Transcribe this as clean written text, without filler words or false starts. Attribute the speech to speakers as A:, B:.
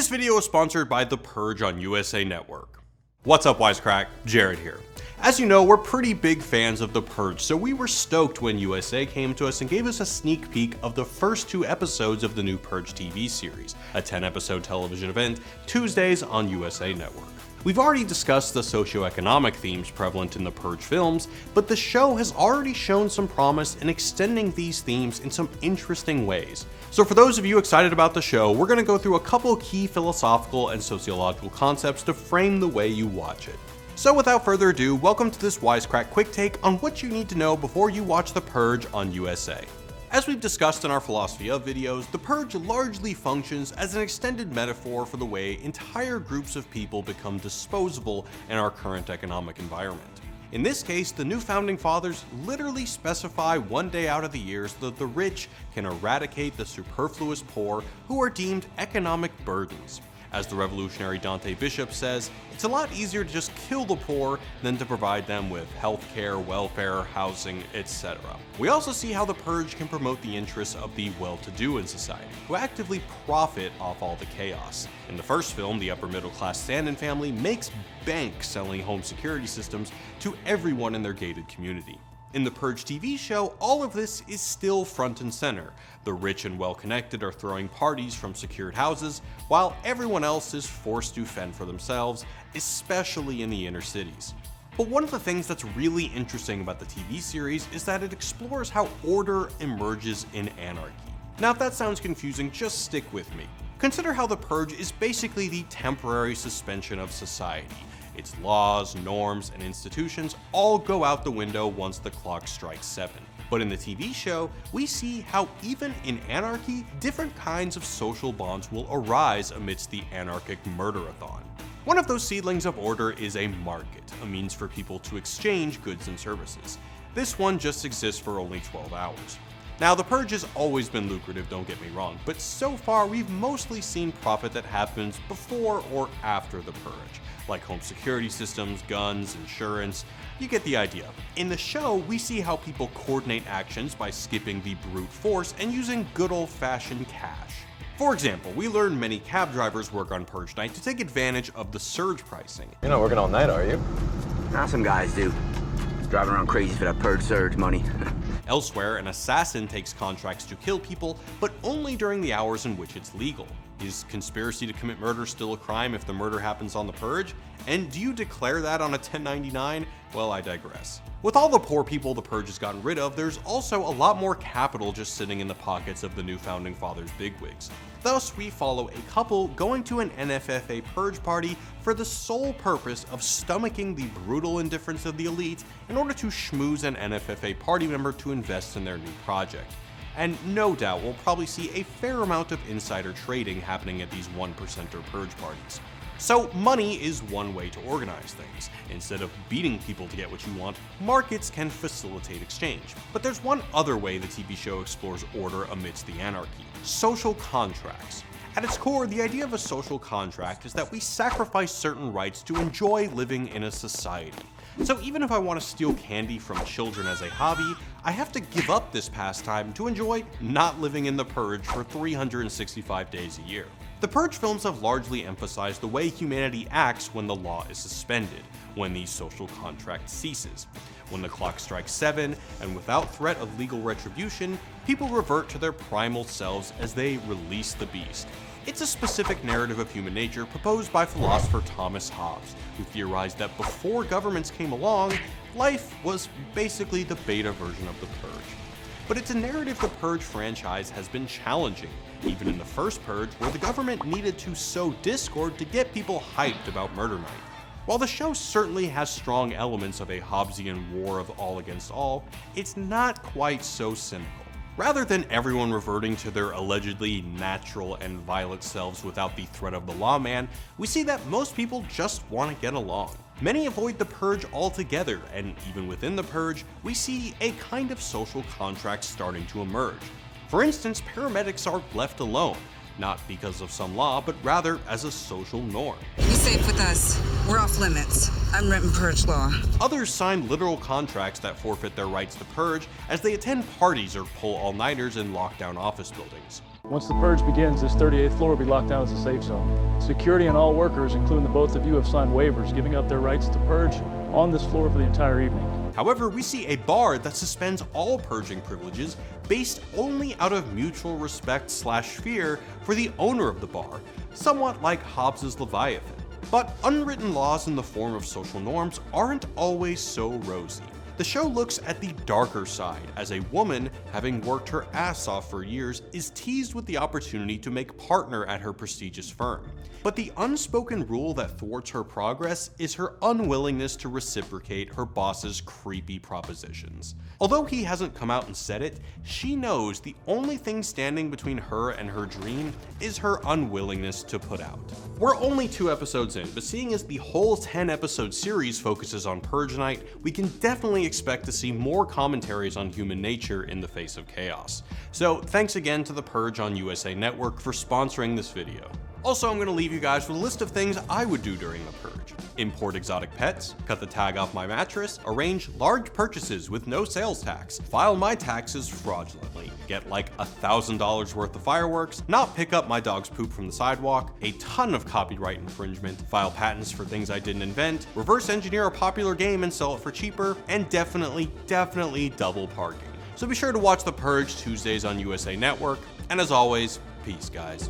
A: This video is sponsored by The Purge on USA Network. What's up, Wisecrack? Jared here. As you know, we're pretty big fans of The Purge, so we were stoked when USA came to us and gave us a sneak peek of the first 2 episodes of the new Purge TV series, a 10-episode television event, Tuesdays on USA Network. We've already discussed the socioeconomic themes prevalent in the Purge films, but the show has already shown some promise in extending these themes in some interesting ways. So for those of you excited about the show, we're going to go through a couple key philosophical and sociological concepts to frame the way you watch it. So without further ado, welcome to this Wisecrack quick take on what you need to know before you watch The Purge on USA. As we've discussed in our Philosophy of videos, The Purge largely functions as an extended metaphor for the way entire groups of people become disposable in our current economic environment. In this case, the new founding fathers literally specify one day out of the year so that the rich can eradicate the superfluous poor who are deemed economic burdens. As the revolutionary Dante Bishop says, it's a lot easier to just kill the poor than to provide them with healthcare, welfare, housing, etc. We also see how the Purge can promote the interests of the well-to-do in society, who actively profit off all the chaos. In the first film, the upper middle class Sandin family makes bank selling home security systems to everyone in their gated community. In the Purge TV show, all of this is still front and center. The rich and well-connected are throwing parties from secured houses, while everyone else is forced to fend for themselves, especially in the inner cities. But one of the things that's really interesting about the TV series is that it explores how order emerges in anarchy. Now, if that sounds confusing, just stick with me. Consider how the Purge is basically the temporary suspension of society. Its laws, norms, and institutions all go out the window once the clock strikes 7. But in the TV show, we see how even in anarchy, different kinds of social bonds will arise amidst the anarchic murderathon. One of those seedlings of order is a market, a means for people to exchange goods and services. This one just exists for only 12 hours. Now, the Purge has always been lucrative, don't get me wrong, but so far we've mostly seen profit that happens before or after the Purge, like home security systems, guns, insurance. You get the idea. In the show, we see how people coordinate actions by skipping the brute force and using good old-fashioned cash. For example, we learn many cab drivers work on Purge night to take advantage of the surge pricing.
B: You're not working all night, are you?
C: Now some guys do. Driving around crazy for that Purge surge money.
A: Elsewhere, an assassin takes contracts to kill people, but only during the hours in which it's legal. Is conspiracy to commit murder still a crime if the murder happens on the Purge? And do you declare that on a 1099? Well, I digress. With all the poor people the Purge has gotten rid of, there's also a lot more capital just sitting in the pockets of the new founding fathers' bigwigs. Thus, we follow a couple going to an NFFA Purge party for the sole purpose of stomaching the brutal indifference of the elite in order to schmooze an NFFA party member to invest in their new project. And no doubt we'll probably see a fair amount of insider trading happening at these 1%er Purge parties. So money is one way to organize things. Instead of beating people to get what you want, markets can facilitate exchange. But there's one other way the TV show explores order amidst the anarchy: social contracts. At its core, the idea of a social contract is that we sacrifice certain rights to enjoy living in a society. So even if I want to steal candy from children as a hobby, I have to give up this pastime to enjoy not living in the Purge for 365 days a year. The Purge films have largely emphasized the way humanity acts when the law is suspended, when the social contract ceases. When the clock strikes 7, and without threat of legal retribution, people revert to their primal selves as they release the beast. It's a specific narrative of human nature proposed by philosopher Thomas Hobbes, who theorized that before governments came along, life was basically the beta version of the Purge. But it's a narrative the Purge franchise has been challenging, even in the first Purge, where the government needed to sow discord to get people hyped about Murder Night. While the show certainly has strong elements of a Hobbesian war of all against all, it's not quite so cynical. Rather than everyone reverting to their allegedly natural and violent selves without the threat of the lawman, we see that most people just want to get along. Many avoid the Purge altogether, and even within the Purge, we see a kind of social contract starting to emerge. For instance, paramedics are left alone, not because of some law, but rather as a social norm.
D: Be safe with us. We're off limits. Unwritten Purge law.
A: Others sign literal contracts that forfeit their rights to purge as they attend parties or pull all-nighters in lockdown office buildings.
B: Once the purge begins, this 38th floor will be locked down as a safe zone. Security and all workers, including the both of you, have signed waivers giving up their rights to purge on this floor for the entire evening.
A: However, we see a bar that suspends all purging privileges based only out of mutual respect/fear for the owner of the bar, somewhat like Hobbes's Leviathan. But unwritten laws in the form of social norms aren't always so rosy. The show looks at the darker side, as a woman, having worked her ass off for years, is teased with the opportunity to make partner at her prestigious firm. But the unspoken rule that thwarts her progress is her unwillingness to reciprocate her boss's creepy propositions. Although he hasn't come out and said it, she knows the only thing standing between her and her dream is her unwillingness to put out. We're only 2 episodes in, but seeing as the whole 10-episode series focuses on Purge Night, we can definitely expect to see more commentaries on human nature in the face of chaos. So thanks again to The Purge on USA Network for sponsoring this video. Also, I'm going to leave you guys with a list of things I would do during the purge. Import exotic pets, cut the tag off my mattress, arrange large purchases with no sales tax, file my taxes fraudulently, get like $1,000 worth of fireworks, not pick up my dog's poop from the sidewalk, a ton of copyright infringement, file patents for things I didn't invent, reverse engineer a popular game and sell it for cheaper, and definitely double parking. So be sure to watch The Purge Tuesdays on USA Network, and as always, peace guys.